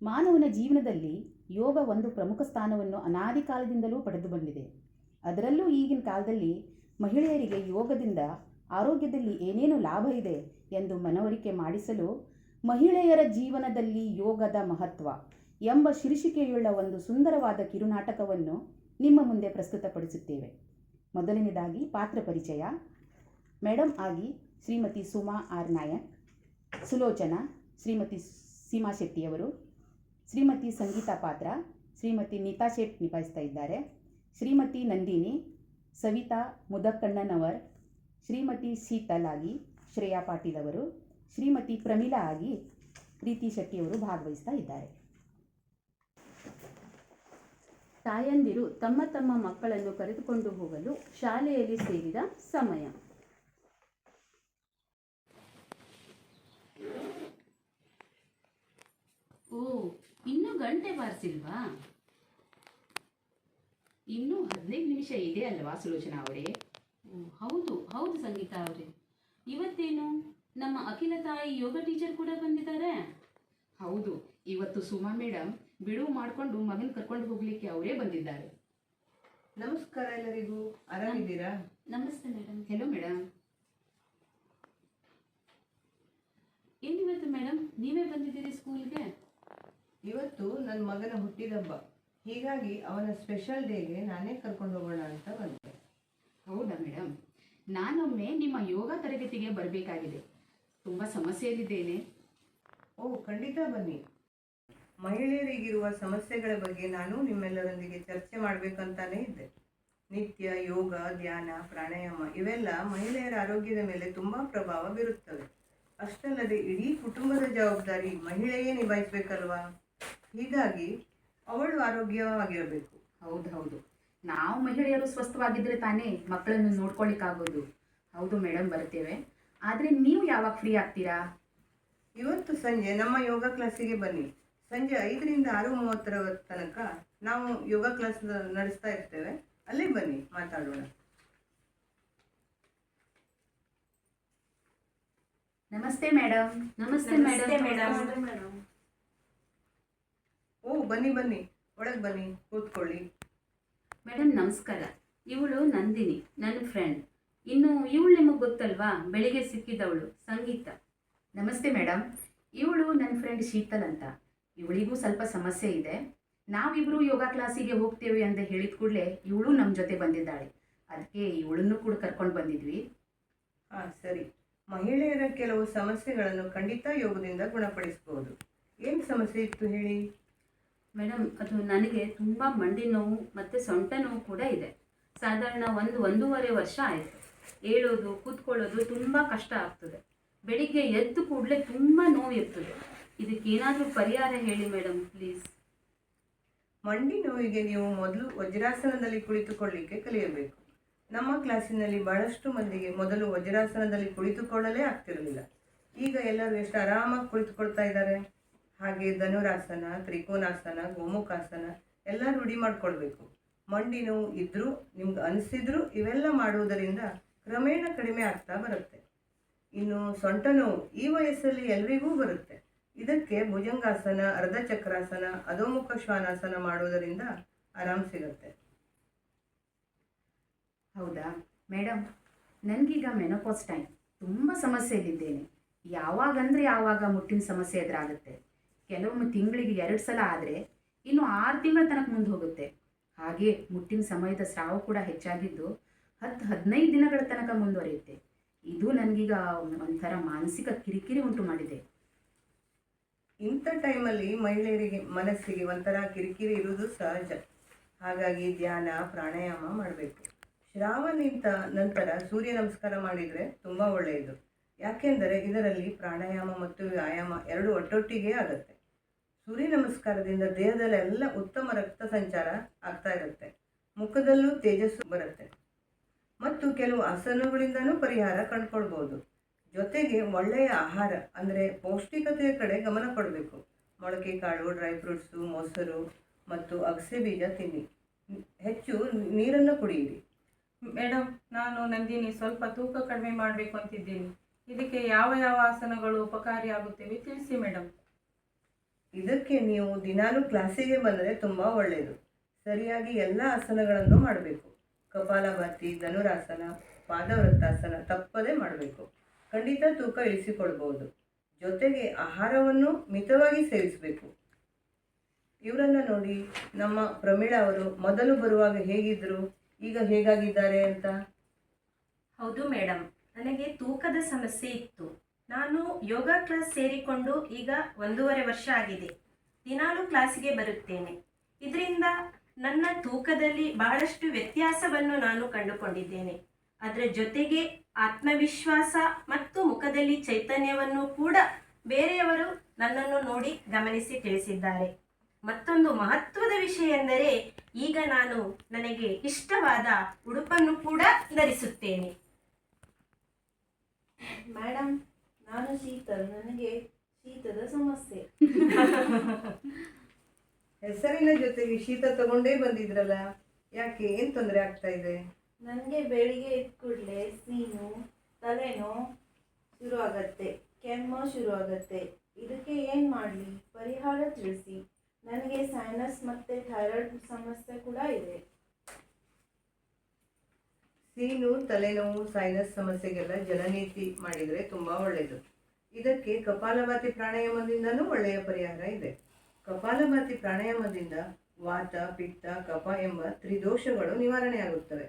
ಮಾನವನ ಜೀವನದಲ್ಲಿ ಯೋಗ ಒಂದು ಪ್ರಮುಖ ಸ್ಥಾನವನ್ನು ಅನಾದಿ ಕಾಲದಿಂದಲೂ ಪಡೆದು ಬಂದಿದೆ. ಅದರಲ್ಲೂ ಈಗಿನ ಕಾಲದಲ್ಲಿ ಮಹಿಳೆಯರಿಗೆ ಯೋಗದಿಂದ ಆರೋಗ್ಯದಲ್ಲಿ ಏನೇನು ಲಾಭ ಇದೆ ಎಂದು ಮನವರಿಕೆ ಮಾಡಿಸಲು ಮಹಿಳೆಯರ ಜೀವನದಲ್ಲಿ ಯೋಗದ ಮಹತ್ವ ಎಂಬ ಶೀರ್ಷಿಕೆಯುಳ್ಳ ಒಂದು ಸುಂದರವಾದ ಕಿರುನಾಟಕವನ್ನು ನಿಮ್ಮ ಮುಂದೆ ಪ್ರಸ್ತುತಪಡಿಸುತ್ತೇವೆ. ಮೊದಲನೇದಾಗಿ ಪಾತ್ರ ಪರಿಚಯ. ಮೇಡಮ್ ಆಗಿ ಶ್ರೀಮತಿ ಸುಮಾ ಆರ್ ನಾಯಕ್, ಸುಲೋಚನಾ ಶ್ರೀಮತಿ ಸೀಮಾ ಶೆಟ್ಟಿಯವರು, ಶ್ರೀಮತಿ ಸಂಗೀತಾ ಪಾತ್ರ ಶ್ರೀಮತಿ ನೀತಾ ಶೆಟ್ ನಿಭಾಯಿಸ್ತಾ ಇದ್ದಾರೆ, ಶ್ರೀಮತಿ ನಂದಿನಿ ಸವಿತಾ ಮುದಕ್ಕಣ್ಣನವರ್, ಶ್ರೀಮತಿ ಶೀತಲ್ ಆಗಿ ಶ್ರೇಯಾ ಪಾಟೀಲ್ ಅವರು, ಶ್ರೀಮತಿ ಪ್ರಮೀಳಾ ಆಗಿ ಪ್ರೀತಿ ಶೆಟ್ಟಿಯವರು ಭಾಗವಹಿಸ್ತಾ ಇದ್ದಾರೆ. ತಾಯಂದಿರು ತಮ್ಮ ತಮ್ಮ ಮಕ್ಕಳನ್ನು ಕರೆದುಕೊಂಡು ಹೋಗಲು ಶಾಲೆಯಲ್ಲಿ ಸೇರಿದ ಸಮಯ. ಓ, ಇನ್ನೂ ಗಂಟೆ ಬಾರಿಸಿಲ್ವಾ? ಇನ್ನೂ 15 ನಿಮಿಷ ಇದೆ ಅಲ್ವಾ ಸುಲೋಚನಾ ಅವರೇ? ಹೌದು ಹೌದು ಸಂಗೀತಾ ಅವರೇ. ಇವತ್ತೇನು ನಮ್ಮ ಅಖಿಲ ತಾಯಿ ಯೋಗ ಟೀಚರ್ ಕೂಡ ಬಂದಿದ್ದಾರೆ? ಹೌದು, ಇವತ್ತು ಸುಮಾ ಮೇಡಮ್ ಬಿಡುವು ಮಾಡಿಕೊಂಡು ಮಗನ ಕರ್ಕೊಂಡು ಹೋಗ್ಲಿಕ್ಕೆ ಅವರೇ ಬಂದಿದ್ದಾರೆ. ನಮಸ್ಕಾರ ಎಲ್ಲರಿಗೂ, ಆರಾಮಿದ್ದೀರಾ? ನಮಸ್ತೆ ಮೇಡಮ್. Hello madam. ಏನಿವತ್ತು ಮೇಡಮ್ ನೀವೇ ಬಂದಿದ್ದೀರಿ ಸ್ಕೂಲ್ಗೆ? ಇವತ್ತು ನನ್ನ ಮಗನ ಹುಟ್ಟಿದಬ್ಬ, ಹೀಗಾಗಿ ಅವನ ಸ್ಪೆಷಲ್ ಡೇಗೆ ನಾನೇ ಕರ್ಕೊಂಡು ಹೋಗೋಣ ಅಂತ ಬಂದೆ. ಹೌದಾ ಮೇಡಮ್, ನಾನೊಮ್ಮೆ ನಿಮ್ಮ ಯೋಗ ತರಗತಿಗೆ ಬರಬೇಕಾಗಿದೆ. ತುಂಬ ಸಮಸ್ಯೆಯಲ್ಲಿದ್ದೇನೆ. ಓ, ಖಂಡಿತ ಬನ್ನಿ. ಮಹಿಳೆಯರಿಗಿರುವ ಸಮಸ್ಯೆಗಳ ಬಗ್ಗೆ ನಾನು ನಿಮ್ಮೆಲ್ಲರೊಂದಿಗೆ ಚರ್ಚೆ ಮಾಡಬೇಕಂತಾನೇ ಇದ್ದೆ. ನಿತ್ಯ ಯೋಗ, ಧ್ಯಾನ, ಪ್ರಾಣಾಯಾಮ ಇವೆಲ್ಲ ಮಹಿಳೆಯರ ಆರೋಗ್ಯದ ಮೇಲೆ ತುಂಬ ಪ್ರಭಾವ ಬೀರುತ್ತವೆ. ಅಷ್ಟಲ್ಲದೆ ಇಡೀ ಕುಟುಂಬದ ಜವಾಬ್ದಾರಿ ಮಹಿಳೆಯೇ ನಿಭಾಯಿಸಬೇಕಲ್ವಾ? ಹೀಗಾಗಿ ಅವಳು ಆರೋಗ್ಯವಾಗಿರಬೇಕು. ಹೌದು, ನಾವು ಮಹಿಳೆಯರು ಸ್ವಸ್ಥವಾಗಿದ್ದರೆ ತಾನೇ ಮಕ್ಕಳನ್ನು ನೋಡ್ಕೊಳ್ಳಿಕ್ಕಾಗೋದು. ಹೌದು ಮೇಡಮ್, ಬರ್ತೇವೆ. ಆದರೆ ನೀವು ಯಾವಾಗ ಫ್ರೀ ಆಗ್ತೀರಾ? ಇವತ್ತು ಸಂಜೆ ನಮ್ಮ ಯೋಗ ಕ್ಲಾಸಿಗೆ ಬನ್ನಿ. ಸಂಜೆ 5ರಿಂದ 6:30 ತನಕ ನಾವು ಯೋಗ ಕ್ಲಾಸ್ ನಡೆಸ್ತಾ ಇರ್ತೇವೆ. ಅಲ್ಲೇ ಬನ್ನಿ, ಮಾತಾಡೋಣ. ನಮಸ್ತೆ ಮೇಡಮ್. ನಮಸ್ತೆ ಮೇಡಮ್. ಓ, ಬನ್ನಿ ಬನ್ನಿ, ಒಳಗೆ ಬನ್ನಿ, ಕೂತ್ಕೊಳ್ಳಿ. ಮೇಡಮ್ ನಮಸ್ಕಾರ. ಇವಳು ನಂದಿನಿ, ನನ್ನ ಫ್ರೆಂಡ್. ಇನ್ನು ಇವಳು ನಿಮಗೆ ಗೊತ್ತಲ್ವಾ, ಬೆಳಿಗ್ಗೆ ಸಿಕ್ಕಿದವಳು ಸಂಗೀತ. ನಮಸ್ತೆ ಮೇಡಮ್. ಇವಳು ನನ್ನ ಫ್ರೆಂಡ್ ಶೀತಲ್ ಅಂತ. ಇವಳಿಗೂ ಸ್ವಲ್ಪ ಸಮಸ್ಯೆ ಇದೆ. ನಾವಿಬ್ಬರು ಯೋಗ ಕ್ಲಾಸಿಗೆ ಹೋಗ್ತೇವೆ ಅಂತ ಹೇಳಿದ ಕೂಡಲೇ ಇವಳು ನಮ್ಮ ಜೊತೆ ಬಂದಿದ್ದಾಳೆ. ಅದಕ್ಕೆ ಇವಳನ್ನು ಕೂಡ ಕರ್ಕೊಂಡು ಬಂದಿದ್ವಿ. ಹಾಂ, ಸರಿ. ಮಹಿಳೆಯರ ಕೆಲವು ಸಮಸ್ಯೆಗಳನ್ನು ಖಂಡಿತ ಯೋಗದಿಂದ ಗುಣಪಡಿಸಬಹುದು. ಏನು ಸಮಸ್ಯೆ ಇತ್ತು ಹೇಳಿ? ಮೇಡಮ್, ಅದು ನನಗೆ ತುಂಬ ಮಂಡಿ ನೋವು ಮತ್ತು ಸೊಂಟ ನೋವು ಕೂಡ ಇದೆ. ಸಾಧಾರಣ 1-1.5 ವರ್ಷ ಆಯಿತು. ಏಳೋದು ಕೂತ್ಕೊಳ್ಳೋದು ತುಂಬ ಕಷ್ಟ ಆಗ್ತದೆ. ಬೆಳಿಗ್ಗೆ ಎದ್ದು ಕೂಡಲೇ ತುಂಬ ನೋವು ಇರ್ತದೆ. ಇದಕ್ಕೇನಾದರೂ ಪರಿಹಾರ ಹೇಳಿ ಮೇಡಮ್, ಪ್ಲೀಸ್. ಮಂಡಿ ನೋವಿಗೆ ನೀವು ಮೊದಲು ವಜ್ರಾಸನದಲ್ಲಿ ಕುಳಿತುಕೊಳ್ಳಿಕ್ಕೆ ಕಲಿಯಬೇಕು. ನಮ್ಮ ಕ್ಲಾಸಿನಲ್ಲಿ ಬಹಳಷ್ಟು ಮಂದಿಗೆ ಮೊದಲು ವಜ್ರಾಸನದಲ್ಲಿ ಕುಳಿತುಕೊಳ್ಳಲೇ ಆಗ್ತಿರಲಿಲ್ಲ. ಈಗ ಎಲ್ಲರೂ ಎಷ್ಟು ಆರಾಮಾಗಿ ಕುಳಿತುಕೊಳ್ತಾ ಇದ್ದಾರೆ. ಹಾಗೆ ಧನುರಾಸನ, ತ್ರಿಕೋನಾಸನ, ಗೋಮುಖಾಸನ ಎಲ್ಲ ರೂಢಿ ಮಾಡ್ಕೊಳ್ಬೇಕು. ಮಂಡಿ ನೋವು ಇದ್ರೂ ನಿಮ್ಗೆ ಅನಿಸಿದ್ರು ಇವೆಲ್ಲ ಮಾಡುವುದರಿಂದ ಕ್ರಮೇಣ ಕಡಿಮೆ ಆಗ್ತಾ ಬರುತ್ತೆ. ಇನ್ನು ಸೊಂಟ ನೋವು ಈ ವಯಸ್ಸಲ್ಲಿ ಎಲ್ರಿಗೂ ಬರುತ್ತೆ. ಇದಕ್ಕೆ ಭುಜಂಗಾಸನ, ಅರ್ಧಚಕ್ರಾಸನ, ಅಧೋಮುಖ ಶ್ವಾನಾಸನ ಮಾಡುವುದರಿಂದ ಆರಾಮ್ ಸಿಗುತ್ತೆ. ಹೌದಾ ಮೇಡಮ್, ನನಗೀಗ ಮೆನೋಪಾಸ್ ಟೈಮ್. ತುಂಬ ಸಮಸ್ಯೆಯಲ್ಲಿದ್ದೇನೆ. ಯಾವಾಗ ಮುಟ್ಟಿನ ಸಮಸ್ಯೆ ಎದುರಾಗುತ್ತೆ. ಕೆಲವೊಮ್ಮೆ ತಿಂಗಳಿಗೆ 2 ಸಲ ಆದರೆ ಇನ್ನು 6 ತಿಂಗಳ ತನಕ ಮುಂದೆ ಹೋಗುತ್ತೆ. ಹಾಗೆ ಮುಟ್ಟಿನ ಸಮಯದ ಸ್ರಾವ ಕೂಡ ಹೆಚ್ಚಾಗಿದ್ದು 10-15 ದಿನಗಳ ತನಕ ಮುಂದುವರಿಯುತ್ತೆ. ಇದು ನನಗೀಗ ಒಂಥರ ಮಾನಸಿಕ ಕಿರಿಕಿರಿ ಉಂಟು ಮಾಡಿದೆ. ಇಂಥ ಟೈಮಲ್ಲಿ ಮಹಿಳೆಯರಿಗೆ ಮನಸ್ಸಿಗೆ ಒಂಥರ ಕಿರಿಕಿರಿ ಇರುವುದು ಸಹಜ. ಹಾಗಾಗಿ ಧ್ಯಾನ, ಪ್ರಾಣಾಯಾಮ ಮಾಡಬೇಕು. ಶ್ರಾವ ನಿಂತ ನಂತರ ಸೂರ್ಯ ನಮಸ್ಕಾರ ಮಾಡಿದರೆ ತುಂಬ ಒಳ್ಳೆಯದು. ಯಾಕೆಂದರೆ ಇದರಲ್ಲಿ ಪ್ರಾಣಾಯಾಮ ಮತ್ತು ವ್ಯಾಯಾಮ 2 ಒಟ್ಟೊಟ್ಟಿಗೆ ಆಗುತ್ತೆ. ಸೂರ್ಯ ನಮಸ್ಕಾರದಿಂದ ದೇಹದಲ್ಲೆಲ್ಲ ಉತ್ತಮ ರಕ್ತ ಸಂಚಾರ ಆಗ್ತಾ ಇರುತ್ತೆ. ಮುಖದಲ್ಲೂ ತೇಜಸ್ಸು ಬರುತ್ತೆ ಮತ್ತು ಕೆಲವು ಆಸನಗಳಿಂದನೂ ಪರಿಹಾರ ಕಂಡುಕೊಳ್ಬೋದು. ಜೊತೆಗೆ ಒಳ್ಳೆಯ ಆಹಾರ ಅಂದರೆ ಪೌಷ್ಟಿಕತೆಯ ಕಡೆ ಗಮನ ಕೊಡಬೇಕು. ಮೊಳಕೆ ಕಾಳು, ಡ್ರೈ ಫ್ರೂಟ್ಸು, ಮೊಸರು ಮತ್ತು ಅಗಸೆ ಬೀಜ ತಿನ್ನಿ. ಹೆಚ್ಚು ನೀರನ್ನು ಕುಡಿಯಿರಿ. ಮೇಡಮ್, ನಾನು ನಂದಿನಿ ಸ್ವಲ್ಪ ತೂಕ ಕಡಿಮೆ ಮಾಡಬೇಕು ಅಂತಿದ್ದೀನಿ. ಇದಕ್ಕೆ ಯಾವ ಯಾವ ಆಸನಗಳು ಉಪಕಾರಿ ಆಗುತ್ತವೆ ತಿಳಿಸಿ ಮೇಡಮ್. ಇದಕ್ಕೆ ನೀವು ದಿನಾಲೂ ಕ್ಲಾಸಿಗೆ ಬಂದರೆ ತುಂಬ ಒಳ್ಳೆಯದು. ಸರಿಯಾಗಿ ಎಲ್ಲ ಆಸನಗಳನ್ನು ಮಾಡಬೇಕು. ಕಪಾಲಭಾತಿ, ಧನುರಾಸನ, ಪಾದವೃತ್ತಾಸನ ತಪ್ಪದೇ ಮಾಡಬೇಕು. ಖಂಡಿತ ತೂಕ ಇಳಿಸಿಕೊಳ್ಬಹುದು. ಜೊತೆಗೆ ಆಹಾರವನ್ನು ಮಿತವಾಗಿ ಸೇವಿಸಬೇಕು. ಇವರನ್ನು ನೋಡಿ, ನಮ್ಮ ಪ್ರಮೀಳಾ ಅವರು ಮೊದಲು ಬರುವಾಗ ಹೇಗಿದ್ದರು, ಈಗ ಹೇಗಾಗಿದ್ದಾರೆ ಅಂತ. ಹೌದು ಮೇಡಮ್, ನನಗೆ ತೂಕದ ಸಮಸ್ಯೆ ಇತ್ತು. ನಾನು ಯೋಗ ಕ್ಲಾಸ್ ಸೇರಿಕೊಂಡು ಈಗ 1.5 ವರ್ಷ ಆಗಿದೆ. ದಿನಾಲೂ ಕ್ಲಾಸಿಗೆ ಬರುತ್ತೇನೆ. ಇದರಿಂದ ನನ್ನ ತೂಕದಲ್ಲಿ ಬಹಳಷ್ಟು ವ್ಯತ್ಯಾಸವನ್ನು ನಾನು ಕಂಡುಕೊಂಡಿದ್ದೇನೆ. ಅದರ ಜೊತೆಗೆ ಆತ್ಮವಿಶ್ವಾಸ ಮತ್ತು ಮುಖದಲ್ಲಿ ಚೈತನ್ಯವನ್ನು ಕೂಡ ಬೇರೆಯವರು ನನ್ನನ್ನು ನೋಡಿ ಗಮನಿಸಿ ತಿಳಿಸಿದ್ದಾರೆ. ಮತ್ತೊಂದು ಮಹತ್ವದ ವಿಷಯ ಎಂದರೆ ಈಗ ನಾನು ನನಗೆ ಇಷ್ಟವಾದ ಉಡುಪನ್ನು ಕೂಡ ಧರಿಸುತ್ತೇನೆ. ಮೇಡಮ್, ನಾನು ಶೀತಲ್. ನನಗೆ ಶೀತದ ಸಮಸ್ಯೆ. ಹೆಸರಿನ ಜೊತೆಗೆ ಶೀತ ತಗೊಂಡೇ ಬಂದಿದ್ರಲ್ಲ, ಯಾಕೆ, ಏನು ತೊಂದರೆ ಆಗ್ತಾ ಇದೆ? ನನಗೆ ಬೆಳಿಗ್ಗೆ ಎದ್ದ ಕೂಡಲೇ ಸೀನು, ತಲೆನೋ ಶುರು ಆಗತ್ತೆ, ಕೆಮ್ಮು ಶುರು ಆಗತ್ತೆ. ಇದಕ್ಕೆ ಏನು ಮಾಡಲಿ, ಪರಿಹಾರ ತಿಳಿಸಿ. ನನಗೆ ಸೈನಸ್ ಮತ್ತು ಥೈರಾಯ್ಡ್ ಸಮಸ್ಯೆ ಕೂಡ ಇದೆ. ಸೀನು, ತಲೆನೋವು, ಸೈನಸ್ ಸಮಸ್ಯೆಗೆಲ್ಲ ಜಲನೀತಿ ಮಾಡಿದರೆ ತುಂಬ ಒಳ್ಳೆಯದು. ಇದಕ್ಕೆ ಕಪಾಲಭಾತಿ ಪ್ರಾಣಾಯಾಮದಿಂದನೂ ಒಳ್ಳೆಯ ಪರಿಹಾರ ಇದೆ. ಕಪಾಲಭಾತಿ ಪ್ರಾಣಾಯಾಮದಿಂದ ವಾತ, ಪಿತ್ತ, ಕಫ ಎಂಬ ತ್ರಿದೋಷಗಳು ನಿವಾರಣೆ ಆಗುತ್ತವೆ.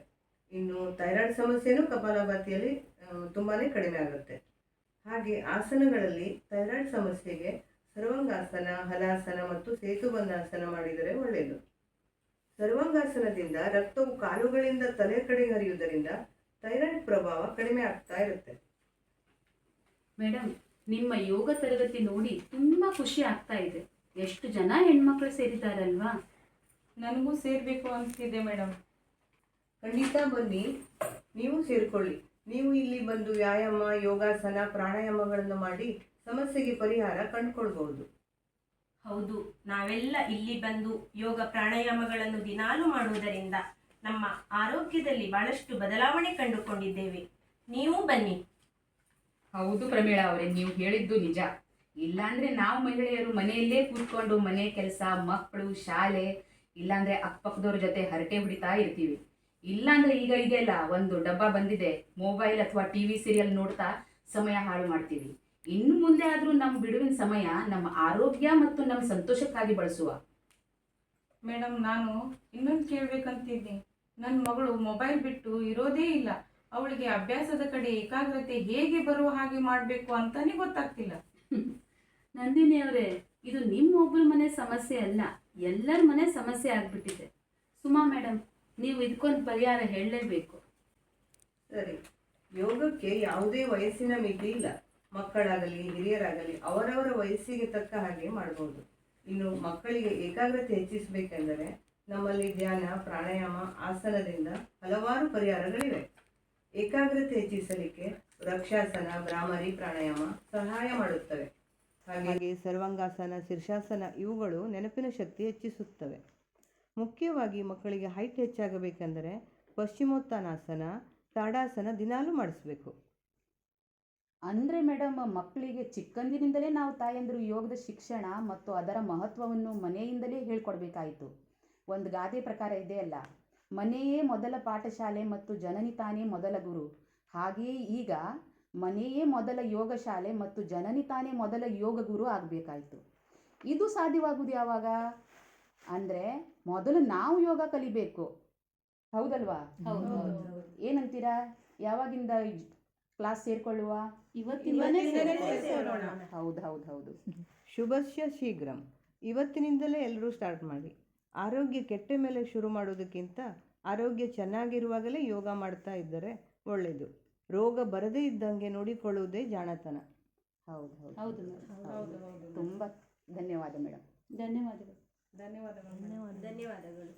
ಇನ್ನು ಥೈರಾಯ್ಡ್ ಸಮಸ್ಯೆನೂ ಕಪಾಲಭಾತಿಯಲ್ಲಿ ತುಂಬಾ ಕಡಿಮೆ ಆಗುತ್ತೆ. ಹಾಗೆ ಆಸನಗಳಲ್ಲಿ ಥೈರಾಯ್ಡ್ ಸಮಸ್ಯೆಗೆ ಸರ್ವಾಂಗಾಸನ, ಹಲಾಸನ ಮತ್ತು ಸೇತುಬಂಧಾಸನ ಮಾಡಿದರೆ ಒಳ್ಳೆಯದು. ಸರ್ವಾಂಗಾಸನದಿಂದ ರಕ್ತವು ಕಾಲುಗಳಿಂದ ತಲೆ ಕಡೆಗೆ ಹರಿಯುವುದರಿಂದ ಥೈರಾಯ್ಡ್ ಪ್ರಭಾವ ಕಡಿಮೆ ಆಗ್ತಾ ಇರುತ್ತೆ. ಮೇಡಮ್, ನಿಮ್ಮ ಯೋಗ ತರಗತಿ ನೋಡಿ ತುಂಬ ಖುಷಿ ಆಗ್ತಾ ಇದೆ. ಎಷ್ಟು ಜನ ಹೆಣ್ಮಕ್ಳು ಸೇರಿದ್ದಾರಲ್ವಾ? ನನಗೂ ಸೇರಬೇಕು ಅನಿಸ್ತಿದೆ ಮೇಡಮ್. ಖಂಡಿತ ಬನ್ನಿ, ನೀವು ಸೇರಿಕೊಳ್ಳಿ. ನೀವು ಇಲ್ಲಿ ಬಂದು ವ್ಯಾಯಾಮ, ಯೋಗಾಸನ, ಪ್ರಾಣಾಯಾಮಗಳನ್ನು ಮಾಡಿ ಸಮಸ್ಯೆಗೆ ಪರಿಹಾರ ಕಂಡುಕೊಳ್ಬಹುದು. ಹೌದು, ನಾವೆಲ್ಲ ಇಲ್ಲಿ ಬಂದು ಯೋಗ ಪ್ರಾಣಾಯಾಮಗಳನ್ನು ದಿನಾಲು ಮಾಡುವುದರಿಂದ ನಮ್ಮ ಆರೋಗ್ಯದಲ್ಲಿ ಬಹಳಷ್ಟು ಬದಲಾವಣೆ ಕಂಡುಕೊಂಡಿದ್ದೇವೆ. ನೀವು ಬನ್ನಿ. ಹೌದು ಪ್ರಮೀಳಾ ಅವರೇ, ನೀವು ಹೇಳಿದ್ದು ನಿಜ. ಇಲ್ಲಾಂದ್ರೆ ನಾವು ಮಹಿಳೆಯರು ಮನೆಯಲ್ಲೇ ಕೂತ್ಕೊಂಡು ಮನೆ ಕೆಲಸ, ಮಕ್ಕಳು, ಶಾಲೆ, ಇಲ್ಲಾಂದ್ರೆ ಅಕ್ಕಪಕ್ಕದವ್ರ ಜೊತೆ ಹರಟೆ ಹೊಡಿತಾ ಇರ್ತೀವಿ. ಇಲ್ಲಾಂದ್ರೆ ಈಗ ಇದೆಲ್ಲ ಒಂದು ಡಬ್ಬ ಬಂದಿದೆ, ಮೊಬೈಲ್ ಅಥವಾ ಟಿವಿ ಸೀರಿಯಲ್ ನೋಡ್ತಾ ಸಮಯ ಹಾಳು ಮಾಡ್ತೀವಿ. ಇನ್ನು ಮುಂದೆ ಆದರೂ ನಮ್ಮ ಬಿಡುವಿನ ಸಮಯ ನಮ್ಮ ಆರೋಗ್ಯ ಮತ್ತು ನಮ್ಮ ಸಂತೋಷಕ್ಕಾಗಿ ಬಳಸುವ. ಮೇಡಮ್, ನಾನು ಇನ್ನೊಂದು ಕೇಳಬೇಕಂತಿದ್ದೀನಿ. ನನ್ನ ಮಗಳು ಮೊಬೈಲ್ ಬಿಟ್ಟು ಇರೋದೇ ಇಲ್ಲ. ಅವಳಿಗೆ ಅಭ್ಯಾಸದ ಕಡೆ ಏಕಾಗ್ರತೆ ಹೇಗೆ ಬರುವ ಹಾಗೆ ಮಾಡಬೇಕು ಅಂತಾನೆ ಗೊತ್ತಾಗ್ತಿಲ್ಲ. ನಂದಿನಿ ಅವರೇ, ಇದು ನಿಮ್ಮ ಒಬ್ಬರ ಮನೆ ಸಮಸ್ಯೆ ಅಲ್ಲ, ಎಲ್ಲರ ಮನೆ ಸಮಸ್ಯೆ ಆಗ್ಬಿಟ್ಟಿದೆ. ಸುಮಾ ಮೇಡಮ್, ನೀವು ಇದಕ್ಕೊಂದು ಪರಿಹಾರ ಹೇಳಲೇಬೇಕು. ಸರಿ, ಯೋಗಕ್ಕೆ ಯಾವುದೇ ವಯಸ್ಸಿನ ಮಿತಿ ಇಲ್ಲ. ಮಕ್ಕಳಾಗಲಿ ಹಿರಿಯರಾಗಲಿ ಅವರವರ ವಯಸ್ಸಿಗೆ ತಕ್ಕ ಹಾಗೆ ಮಾಡಬಹುದು. ಇನ್ನು ಮಕ್ಕಳಿಗೆ ಏಕಾಗ್ರತೆ ಹೆಚ್ಚಿಸಬೇಕೆಂದರೆ ನಮ್ಮಲ್ಲಿ ಧ್ಯಾನ, ಪ್ರಾಣಾಯಾಮ, ಆಸನದಿಂದ ಹಲವಾರು ಪರಿಹಾರಗಳಿವೆ. ಏಕಾಗ್ರತೆ ಹೆಚ್ಚಿಸಲಿಕ್ಕೆ ವೃಕ್ಷಾಸನ, ಭ್ರಾಮರಿ ಪ್ರಾಣಾಯಾಮ ಸಹಾಯ ಮಾಡುತ್ತವೆ. ಹಾಗೆ ಸರ್ವಾಂಗಾಸನ, ಶೀರ್ಷಾಸನ ಇವುಗಳು ನೆನಪಿನ ಶಕ್ತಿ ಹೆಚ್ಚಿಸುತ್ತವೆ. ಮುಖ್ಯವಾಗಿ ಮಕ್ಕಳಿಗೆ ಹೈಟ್ ಹೆಚ್ಚಾಗಬೇಕೆಂದರೆ ಪಶ್ಚಿಮೋತ್ತಾನಾಸನ, ತಾಡಾಸನ ದಿನಾಲೂ ಮಾಡಿಸ್ಬೇಕು. ಅಂದರೆ ಮೇಡಮ್, ಮಕ್ಕಳಿಗೆ ಚಿಕ್ಕಂದಿನಿಂದಲೇ ನಾವು ತಾಯಂದಿರು ಯೋಗದ ಶಿಕ್ಷಣ ಮತ್ತು ಅದರ ಮಹತ್ವವನ್ನು ಮನೆಯಿಂದಲೇ ಹೇಳ್ಕೊಡ್ಬೇಕಾಯಿತು. ಒಂದು ಗಾದೆ ಪ್ರಕಾರ ಇದೆಯಲ್ಲ, ಮನೆಯೇ ಮೊದಲ ಪಾಠಶಾಲೆ ಮತ್ತು ಜನನಿ ತಾನೇ ಮೊದಲ ಗುರು. ಹಾಗೆಯೇ ಈಗ ಮನೆಯೇ ಮೊದಲ ಯೋಗ ಶಾಲೆ ಮತ್ತು ಜನನಿ ತಾನೇ ಮೊದಲ ಯೋಗ ಗುರು ಆಗಬೇಕಾಯಿತು. ಇದು ಸಾಧ್ಯವಾಗುವುದು ಯಾವಾಗ ಅಂದರೆ ಮೊದಲು ನಾವು ಯೋಗ ಕಲಿಬೇಕು. ಹೌದಲ್ವಾ? ಏನಂತೀರಾ? ಯಾವಾಗಿಂದ ಕ್ಲಾಸ್ ಸೇರಿಕೊಳ್ಳುವ? ಇವತ್ತಿಂದಲೇ ಹೌದು ಹೌದು ಹೌದು. ಶುಭಸ್ಯ ಶೀಘ್ರಂ. ಇವತ್ತಿನಿಂದಲೇ ಎಲ್ಲರೂ ಸ್ಟಾರ್ಟ್ ಮಾಡಿ. ಆರೋಗ್ಯ ಕೆಟ್ಟ ಮೇಲೆ ಶುರು ಮಾಡೋದಕ್ಕಿಂತ ಆರೋಗ್ಯ ಚೆನ್ನಾಗಿರುವಾಗಲೇ ಯೋಗ ಮಾಡ್ತಾ ಇದ್ದರೆ ಒಳ್ಳೆಯದು. ರೋಗ ಬರದೇ ಇದ್ದಂಗೆ ನೋಡಿಕೊಳ್ಳುವುದೇ ಜಾಣತನ. ಹೌದು ಹೌದು ಹೌದು ತುಂಬ ಧನ್ಯವಾದ ಮೇಡಮ್. ಧನ್ಯವಾದಗಳು. ಧನ್ಯವಾದಗಳು. ಧನ್ಯವಾದಗಳು.